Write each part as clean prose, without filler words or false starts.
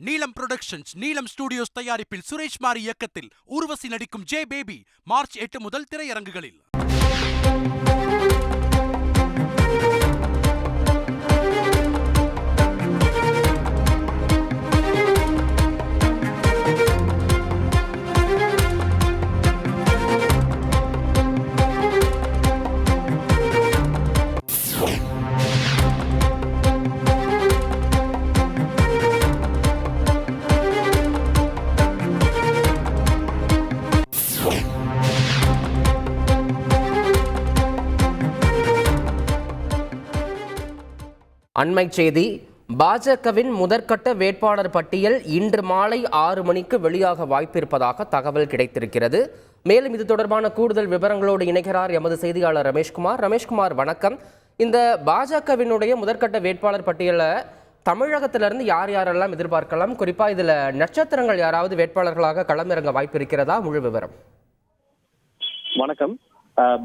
நீலம் புரொடக்ஷன்ஸ், நீலம் ஸ்டுடியோஸ் தயாரிப்பில் சுரேஷ் மாரி இயக்கத்தில் ஊர்வசி நடிக்கும் ஜே பேபி மார்ச் 8 முதல் திரையரங்குகளில். அண்மை செய்தி. பாஜகவின் முதற்கட்ட வேட்பாளர் பட்டியல் இன்று மாலை 6 மணிக்கு வெளியாக வாய்ப்பிருப்பதாக தகவல் கிடைத்திருக்கிறது. மேலும் இது தொடர்பான கூடுதல் விவரங்களோடு இணைகிறார் எமது செய்தியாளர் ரமேஷ்குமார். ரமேஷ்குமார், வணக்கம். இந்த பாஜகவினுடைய முதற்கட்ட வேட்பாளர் பட்டியலை தமிழகத்திலிருந்து யார் யாரெல்லாம் எதிர்பார்க்கலாம்? குறிப்பா இதுல நட்சத்திரங்கள் யாராவது வேட்பாளர்களாக களமிறங்க வாய்ப்பு இருக்கிறதா? முழு விவரம். வணக்கம்.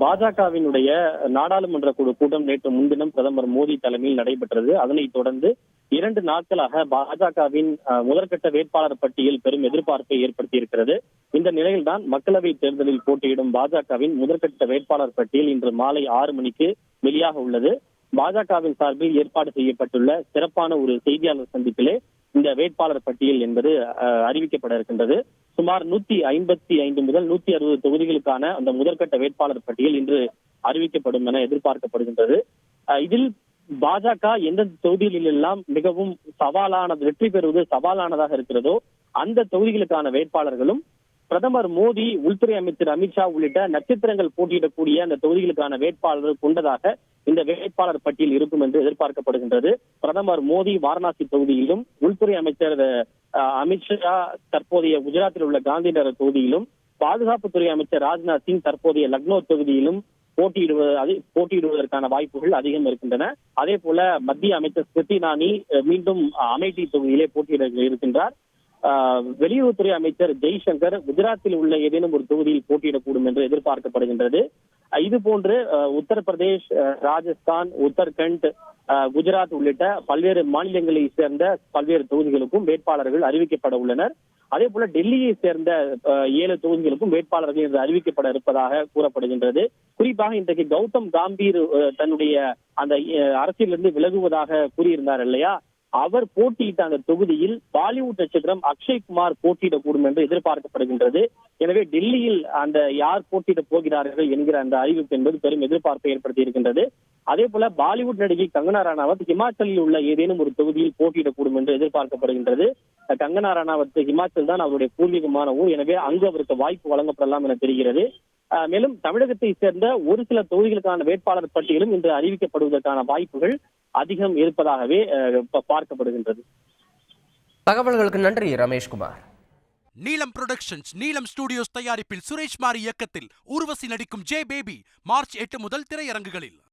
பாஜகவினுடைய நாடாளுமன்ற குழு கூட்டம் நேற்று முன்தினம் பிரதமர் மோடி தலைமையில் நடைபெற்றது. அதனைத் தொடர்ந்து 2 நாட்களாக பாஜகவின் முதற்கட்ட வேட்பாளர் பட்டியல் பெரும் எதிர்பார்ப்பை ஏற்படுத்தி இருக்கிறது. இந்த நிலையில்தான் மக்களவை தேர்தலில் போட்டியிடும் பாஜகவின் முதற்கட்ட வேட்பாளர் பட்டியல் இன்று மாலை 6 மணிக்கு வெளியாக உள்ளது. பாஜகவின் சார்பில் ஏற்பாடு செய்யப்பட்டுள்ள சிறப்பான ஒரு செய்தியாளர் சந்திப்பிலே இந்த வேட்பாளர் பட்டியல் என்பது அறிவிக்கப்பட இருக்கின்றது. சுமார் 155 முதல் 160 தொகுதிகளுக்கான அந்த முதற்கட்ட வேட்பாளர் பட்டியல் இன்று அறிவிக்கப்படும் என எதிர்பார்க்கப்படுகின்றது. இதில் பாஜக எந்த தொகுதிகளில் எல்லாம் மிகவும் வெற்றி பெறுவது சவாலானதாக இருக்கிறதோ அந்த தொகுதிகளுக்கான வேட்பாளர்களும், பிரதமர் மோடி, உள்துறை அமைச்சர் அமித்ஷா உள்ளிட்ட நட்சத்திரங்கள் போட்டியிடக்கூடிய அந்த தொகுதிகளுக்கான வேட்பாளர்கள் கொண்டதாக இந்த வேட்பாளர் பட்டியல் இருக்கும் என்று எதிர்பார்க்கப்படுகின்றது. பிரதமர் மோடி வாரணாசி தொகுதியிலும், உள்துறை அமைச்சர் அமித்ஷா தற்போதைய குஜராத்தில் உள்ள காந்திநகர் தொகுதியிலும், பாதுகாப்புத்துறை அமைச்சர் ராஜ்நாத் சிங் தற்போதைய லக்னோ தொகுதியிலும் போட்டியிடுவதற்கான வாய்ப்புகள் அதிகம் இருக்கின்றன. அதே போல மத்திய அமைச்சர் ஸ்மிருதி இரானி மீண்டும் அமேதி தொகுதியிலே போட்டியிட இருக்கின்றார். வெளியுறவுத்துறை அமைச்சர் ஜெய்சங்கர் குஜராத்தில் உள்ள ஏதேனும் ஒரு தொகுதியில் போட்டியிடக்கூடும் என்று எதிர்பார்க்கப்படுகின்றது. இது போன்று உத்தரப்பிரதேஷ், ராஜஸ்தான், உத்தரகண்ட், குஜராத் உள்ளிட்ட பல்வேறு மாநிலங்களை சேர்ந்த பல்வேறு தொகுதிகளுக்கும் வேட்பாளர்கள் அறிவிக்கப்பட உள்ளனர். அதே போல டெல்லியை சேர்ந்த 7 தொகுதிகளுக்கும் வேட்பாளர்கள் என்று அறிவிக்கப்பட இருப்பதாக கூறப்படுகின்றது. குறிப்பாக இன்றைக்கு கௌதம் காம்பீர் தன்னுடைய அந்த அரசியலிருந்து விலகுவதாக கூறியிருந்தார் இல்லையா, அவர் போட்டியிட்ட அந்த தொகுதியில் பாலிவுட் நட்சத்திரம் அக்ஷய்குமார் போட்டியிடக்கூடும் என்று எதிர்பார்க்கப்படுகின்றது. எனவே டெல்லியில் அந்த யார் போட்டியிட போகிறார்கள் என்கிற அந்த அறிவிப்பு என்பது பெரும் எதிர்பார்ப்பை ஏற்படுத்தி இருக்கின்றது. அதே போல பாலிவுட் நடிகை கங்கனா ரனாவத் ஹிமாச்சலில் உள்ள ஏதேனும் ஒரு தொகுதியில் போட்டியிடக்கூடும் என்று எதிர்பார்க்கப்படுகின்றது. கங்கனா ரனாவத் ஹிமாச்சல் தான் அவருடைய பூர்வீகமான ஊர். எனவே அங்கு அவருக்கு வாய்ப்பு வழங்கப்படலாம் என தெரிகிறது. மேலும் தமிழகத்தை சேர்ந்த ஒரு சில தொகுதிகளுக்கான வேட்பாளர் பட்டியலும் இன்று அறிவிக்கப்படுவதற்கான வாய்ப்புகள் அதிகம் இருப்பதாகவே பார்க்கப்படுகின்றது. தகவல்களுக்கு நன்றி ரமேஷ்குமார். நீலம் புரொடக்ஷன்ஸ், நீலம் ஸ்டுடியோஸ் தயாரிப்பில் சுரேஷ் மாரி இயக்கத்தில் ஊர்வசி நடிக்கும் ஜே பேபி மார்ச் 8 முதல் திரையரங்குகளில்.